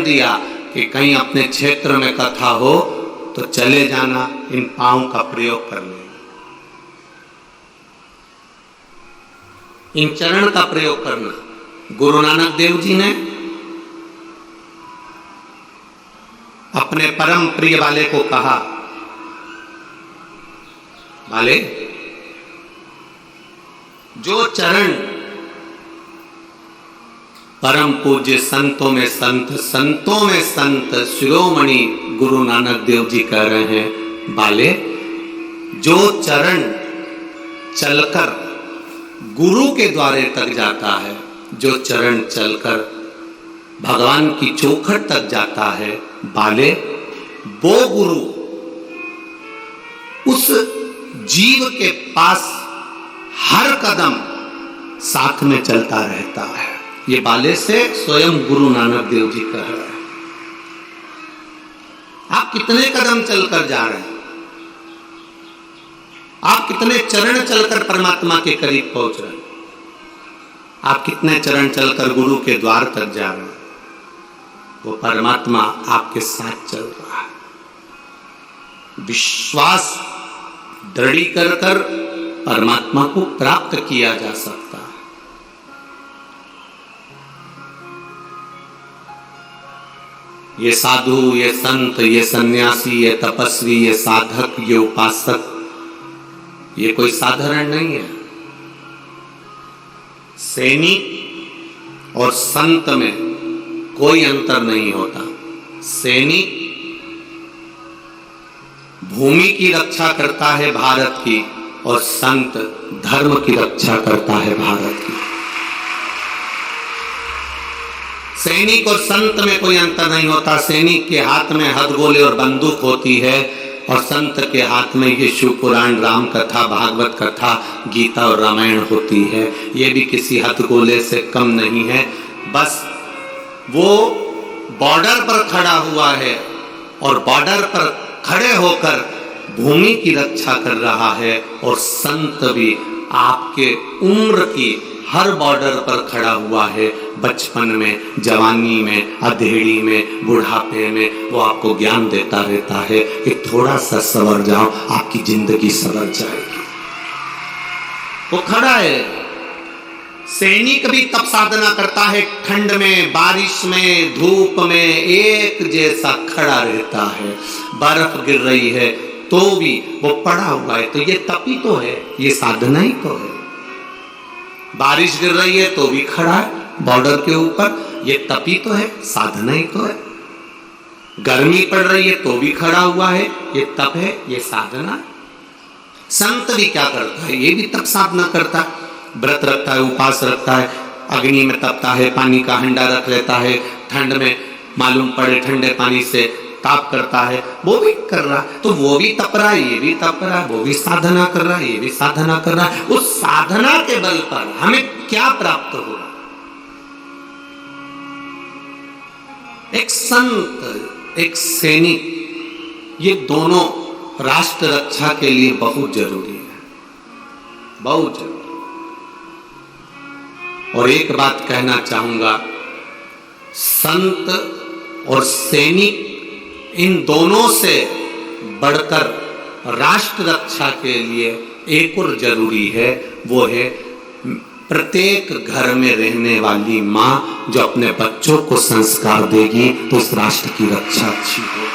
दिया कि कहीं अपने क्षेत्र में कथा हो तो चले जाना, इन पांव का प्रयोग कर लेना, इन चरण का प्रयोग करना। गुरु नानक देव जी ने अपने परम प्रिय वाले को कहा, वाले जो चरण परम पूज्य संतों में संत, संतों में संत शिरोमणि गुरु नानक देव जी कह रहे हैं, बाले जो चरण चलकर गुरु के द्वारे तक जाता है, जो चरण चलकर भगवान की चौखट तक जाता है, बाले वो गुरु उस जीव के पास हर कदम साथ में चलता रहता है। ये बाले से स्वयं गुरु नानक देव जी कह रहे हैं। आप कितने कदम चलकर जा रहे हैं? आप कितने चरण चलकर परमात्मा के करीब पहुंच रहे हैं? आप कितने चरण चलकर गुरु के द्वार तक जा रहे हैं? वो परमात्मा आपके साथ चल रहा है। विश्वास दृढ़ कर परमात्मा को प्राप्त किया जा सकता है। ये साधु, ये संत, ये सन्यासी, ये तपस्वी, ये साधक, ये उपासक, ये कोई साधारण नहीं है। सैनिक और संत में कोई अंतर नहीं होता। सैनिक भूमि की रक्षा करता है भारत की, और संत धर्म की रक्षा करता है भारत की। सैनिक और संत में कोई अंतर नहीं होता। सैनिक के हाथ में हथगोले और बंदूक होती है, और संत के हाथ में ये शिव पुराण, राम कथा, भागवत कथा, गीता और रामायण होती है। ये भी किसी हथगोले से कम नहीं है। बस वो बॉर्डर पर खड़ा हुआ है और बॉर्डर पर खड़े होकर भूमि की रक्षा कर रहा है, और संत भी आपके उम्र की हर बॉर्डर पर खड़ा हुआ है। बचपन में, जवानी में, अधेड़ी में, बुढ़ापे में वो आपको ज्ञान देता रहता है कि थोड़ा सा संवर जाओ, आपकी जिंदगी संवर जाएगी। वो खड़ा है। सैनिक भी तब साधना करता है, ठंड में, बारिश में, धूप में, एक जैसा खड़ा रहता है। बर्फ गिर रही है तो भी वो पड़ा हुआ है, तो ये तपी तो है, ये साधना ही तो है। बारिश गिर रही है तो भी खड़ा है बॉर्डर के ऊपर, ये तपी तो है, साधना ही तो है। गर्मी पड़ रही है तो भी खड़ा हुआ है, ये तप है, ये साधना। संत भी क्या करता है? ये भी तप साधना करता है। व्रत रखता है, उपास रखता है, अग्नि में तपता है, पानी का हंडा रख लेता है, ठंड में मालूम पड़े ठंडे पानी से ताप करता है, वो भी कर रहा है। तो वो भी तप रहा है, ये भी तप रहा है, वो भी साधना कर रहा है, ये भी साधना कर रहा है। उस साधना के बल पर हमें क्या प्राप्त हो? एक संत, एक सैनिक, ये दोनों राष्ट्र रक्षा के लिए बहुत जरूरी है, बहुत जरूरी। और एक बात कहना चाहूंगा, संत और सैनिक, इन दोनों से बढ़कर राष्ट्र रक्षा के लिए एक और जरूरी है, वो है प्रत्येक घर में रहने वाली माँ जो अपने बच्चों को संस्कार देगी तो उस राष्ट्र की रक्षा अच्छी होगी।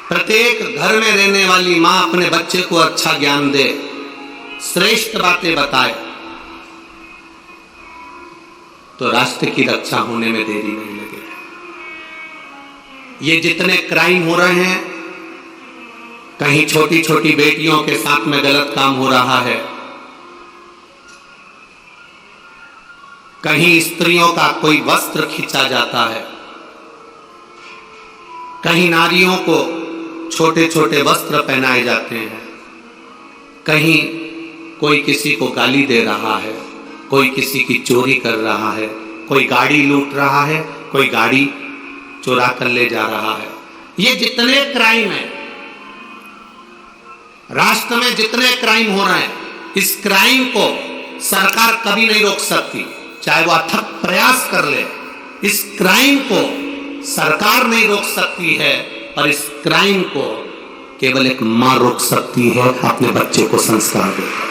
प्रत्येक घर में रहने वाली माँ अपने बच्चे को अच्छा ज्ञान दे, श्रेष्ठ बातें बताए, तो राष्ट्र की रक्षा होने में देरी नहीं लगेगी। ये जितने क्राइम हो रहे हैं, कहीं छोटी छोटी बेटियों के साथ में गलत काम हो रहा है, कहीं स्त्रियों का कोई वस्त्र खींचा जाता है, कहीं नारियों को छोटे छोटे वस्त्र पहनाए जाते हैं, कहीं कोई किसी को गाली दे रहा है, कोई किसी की चोरी कर रहा है, कोई गाड़ी लूट रहा है, कोई गाड़ी चुरा कर ले जा रहा है। ये जितने क्राइम है, राष्ट्र में जितने क्राइम हो रहे हैं, इस क्राइम को सरकार कभी नहीं रोक सकती, चाहे वो अथक प्रयास कर ले, इस क्राइम को सरकार नहीं रोक सकती है, पर इस क्राइम को केवल एक मां रोक सकती है अपने बच्चे को संस्कार देकर।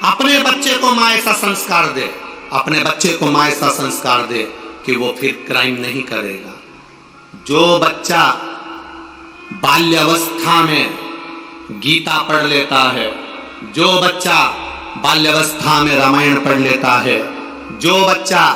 अपने बच्चे को मां ऐसा संस्कार दे, अपने बच्चे को मां ऐसा संस्कार दे कि वो फिर क्राइम नहीं करेगा। जो बच्चा बाल्यावस्था में गीता पढ़ लेता है, जो बच्चा बाल्यावस्था में रामायण पढ़ लेता है, जो बच्चा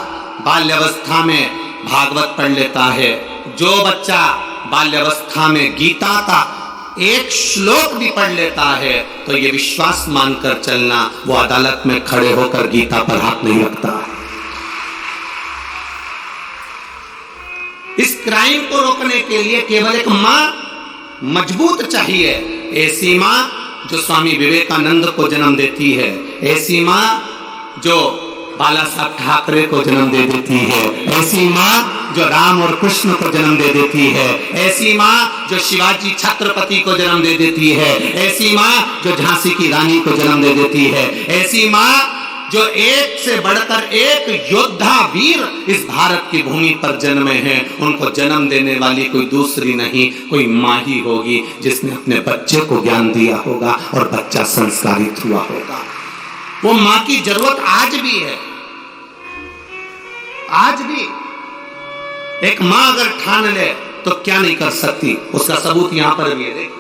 बाल्यावस्था में भागवत पढ़ लेता है, जो बच्चा बाल्यावस्था में गीता का एक श्लोक भी पढ़ लेता है, तो ये विश्वास मानकर चलना वो अदालत में खड़े होकर गीता पर हाथ नहीं रखता है। इस क्राइम को रोकने के लिए केवल एक मां मजबूत चाहिए, ऐसी मां जो स्वामी विवेकानंद को जन्म देती है, ऐसी मां जो बाला साहब ठाकरे को जन्म दे देती है, ऐसी मां जो राम और कृष्ण को जन्म दे देती है, ऐसी मां जो शिवाजी छत्रपति को जन्म दे देती है, ऐसी मां जो झांसी की रानी को जन्म दे देती है, ऐसी मां जो एक से बढ़कर एक योद्धा वीर इस भारत की भूमि पर जन्मे हैं, उनको जन्म देने वाली कोई दूसरी नहीं, कोई मां ही होगी जिसने अपने बच्चे को ज्ञान दिया होगा और बच्चा संस्कारित हुआ होगा। वो मां की जरूरत आज भी है। आज भी एक मां अगर ठान ले तो क्या नहीं कर सकती, उसका सबूत यहां पर भी है। देखिए,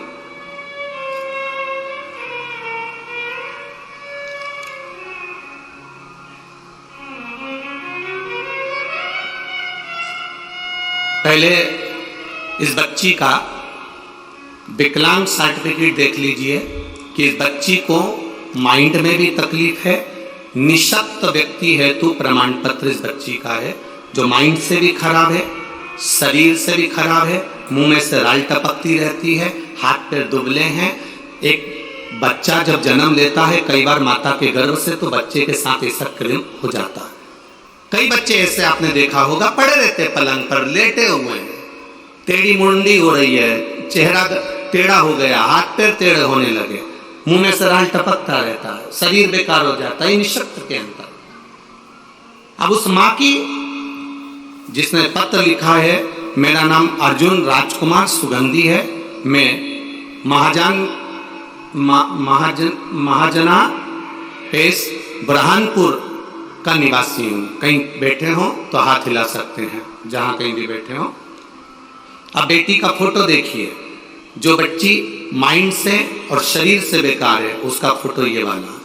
पहले इस बच्ची का विकलांग सर्टिफिकेट देख लीजिए कि इस बच्ची को माइंड में भी तकलीफ है, निशक्त व्यक्ति हेतु प्रमाण पत्र इस बच्ची का है, जो माइंड से भी खराब है, शरीर से भी खराब है, मुंह में से राल टपकती रहती है, हाथ पैर दुबले हैं। एक बच्चा जब जन्म लेता है कई बार माता के गर्भ से, तो बच्चे के साथ ऐसा क्रिम हो जाता है। कई बच्चे ऐसे आपने देखा होगा, पड़े रहते पलंग पर लेटे हुए हैं, टेढ़ी मुंडी हो रही है, चेहरा टेढ़ा हो गया, हाथ पैर टेढ़े होने लगे, मुंह में से राल टपकता रहता है, शरीर बेकार हो जाता है, निशक्त के अंदर। अब उस मां की, जिसने पत्र लिखा है, मेरा नाम अर्जुन राजकुमार सुगंधी है, मैं महाजना पेश बुरहानपुर का निवासी हूं। कहीं बैठे हो तो हाथ हिला सकते हैं, जहां कहीं भी बैठे हो। अब बेटी का फोटो देखिए, जो बच्ची माइंड से और शरीर से बेकार है, उसका फोटो ये वाला।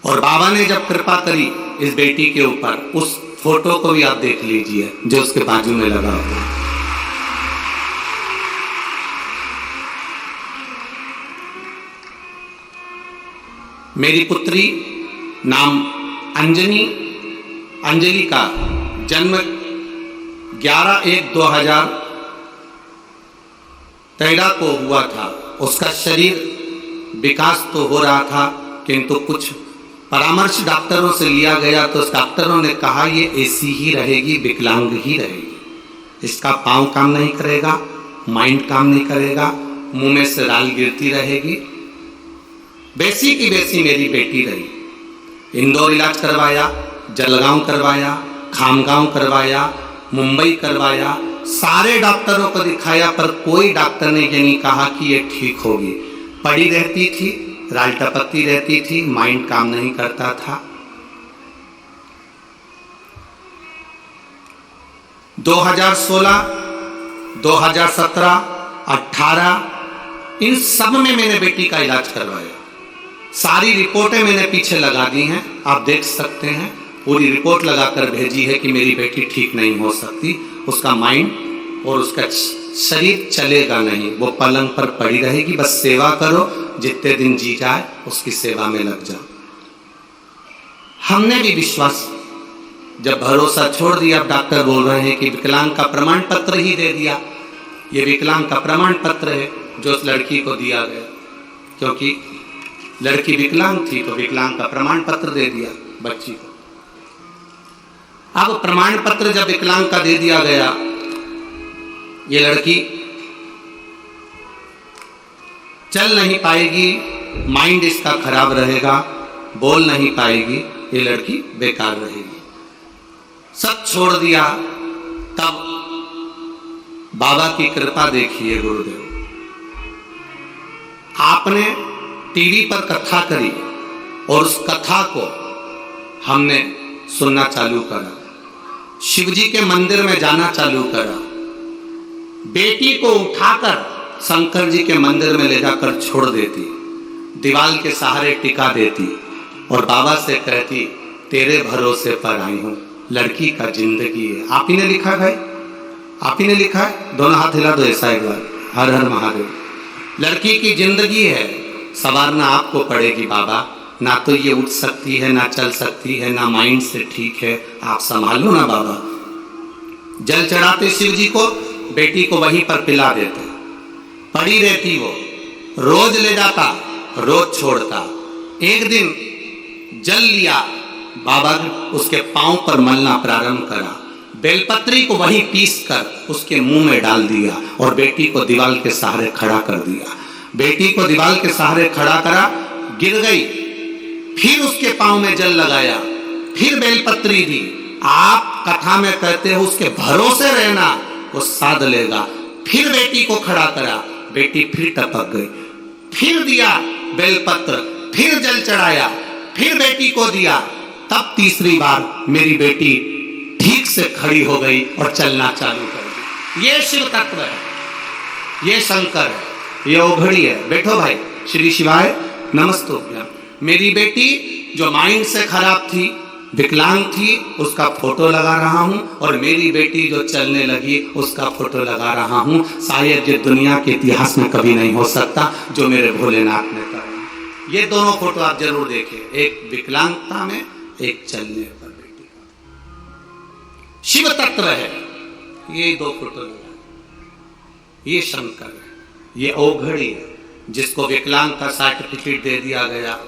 और बाबा ने जब कृपा करी इस बेटी के ऊपर, उस फोटो को भी आप देख लीजिए जो उसके बाजू में लगा हुआ। मेरी पुत्री नाम अंजलि का जन्म 11/1/2013 को हुआ था। उसका शरीर विकास तो हो रहा था, किंतु कुछ परामर्श डॉक्टरों से लिया गया तो उस डॉक्टरों ने कहा ये ऐसी ही रहेगी, विकलांग ही रहेगी, इसका पाँव काम नहीं करेगा, माइंड काम नहीं करेगा, मुंह में से राल गिरती रहेगी। बेसी की बेसी मेरी बेटी रही। इंदौर इलाज करवाया, जलगांव करवाया, खामगांव करवाया, मुंबई करवाया, सारे डॉक्टरों को दिखाया, पर कोई डॉक्टर ने ये नहीं कहा कि ये ठीक होगी। पड़ी रहती थी, राल टपकती रहती थी, माइंड काम नहीं करता था। 2016, 2017, 18 इन सब में मैंने बेटी का इलाज करवाया। सारी रिपोर्टें मैंने पीछे लगा दी हैं, आप देख सकते हैं। पूरी रिपोर्ट लगाकर भेजी है कि मेरी बेटी ठीक नहीं हो सकती, उसका माइंड और उसका शरीर चलेगा नहीं, वो पलंग पर पड़ी रहेगी, बस सेवा करो, जितने दिन जी जाए उसकी सेवा में लग जाओ। हमने भी विश्वास, जब भरोसा छोड़ दिया, अब डॉक्टर बोल रहे हैं कि विकलांग का प्रमाण पत्र ही दे दिया। ये विकलांग का प्रमाण पत्र है जो उस लड़की को दिया गया, क्योंकि लड़की विकलांग थी तो विकलांग का प्रमाण पत्र दे दिया बच्ची को। अब प्रमाण पत्र जब विकलांग का दे दिया गया, ये लड़की चल नहीं पाएगी, माइंड इसका खराब रहेगा, बोल नहीं पाएगी, ये लड़की बेकार रहेगी। सब छोड़ दिया। तब बाबा की कृपा देखिए गुरुदेव, आपने टीवी पर कथा करी और उस कथा को हमने सुनना चालू करा, शिवजी के मंदिर में जाना चालू करा, बेटी को उठाकर शंकर जी के मंदिर में ले जाकर छोड़ देती, दीवाल के सहारे टिका देती और बाबा से कहती तेरे भरोसे पर आई हूं, लड़की का जिंदगी है। आप ही ने लिखा है भाई, आप ही ने लिखा है, दोनों हाथ हिला दो ऐसा एक बार, हर हर महादेव। लड़की की जिंदगी है, संवारना आपको पड़ेगी बाबा, ना तो ये उठ सकती है, ना चल सकती है, ना माइंड से ठीक है, आप संभालो ना बाबा। जल चढ़ाते शिव जी को, बेटी को वहीं पर पिला देते, पड़ी रहती वो, रोज ले जाता, रोज छोड़ता। एक दिन जल लिया, बाबा ने उसके पांव पर मलना प्रारंभ करा, बेलपत्री को वहीं पीस कर उसके मुंह में डाल दिया और बेटी को दीवार के सहारे खड़ा कर दिया। बेटी को दीवार के सहारे खड़ा करा, गिर गई, फिर उसके पांव में जल लगाया, फिर बेलपत्री दी। आप कथा में कहते हो उसके भरोसे रहना, वो साध लेगा। फिर बेटी को खड़ा करा, बेटी फिर टपक गई, फिर दिया बेलपत्र, फिर जल चढ़ाया, फिर बेटी को दिया। तब तीसरी बार मेरी बेटी ठीक से खड़ी हो गई और चलना चालू कर दी। ये शिव तत्व है, ये शंकर है, ये ओघड़ी है। बैठो भाई, श्री शिवाय नमस्तुभ्यम। मेरी बेटी जो माइंड से खराब थी, विकलांग थी, उसका फोटो लगा रहा हूं, और मेरी बेटी जो चलने लगी उसका फोटो लगा रहा हूं। शायद ये दुनिया के इतिहास में कभी नहीं हो सकता जो मेरे भोलेनाथ ने करा। ये दोनों फोटो आप जरूर देखें, एक विकलांगता में, एक चलने पर बेटी का। शिव तत्व है, ये दो फोटो लगा, ये शंकर है, ये ओघड़ी है जिसको विकलांग का सर्टिफिकेट दे दिया गया,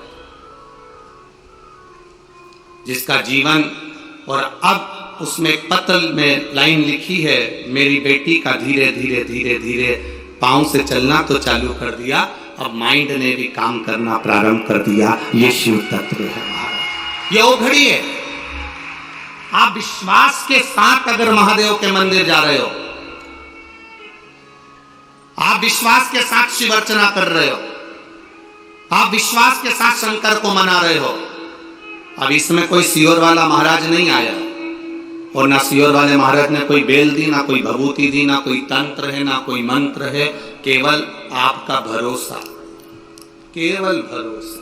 जिसका जीवन, और अब उसमें पत्र में लाइन लिखी है, मेरी बेटी का धीरे धीरे धीरे धीरे पांव से चलना तो चालू कर दिया, अब माइंड ने भी काम करना प्रारंभ कर दिया। ये शिव तत्व है महाराज, ये ओघड़ी है। आप विश्वास के साथ अगर महादेव के मंदिर जा रहे हो, आप विश्वास के साथ शिव अर्चना कर रहे हो, आप विश्वास के साथ शंकर को मना रहे हो। अब इसमें कोई सियोर वाला महाराज नहीं आया, और ना सियोर वाले महाराज ने कोई बेल दी, ना कोई भभूति दी, ना कोई तंत्र है, ना कोई मंत्र है, केवल आपका भरोसा, केवल भरोसा।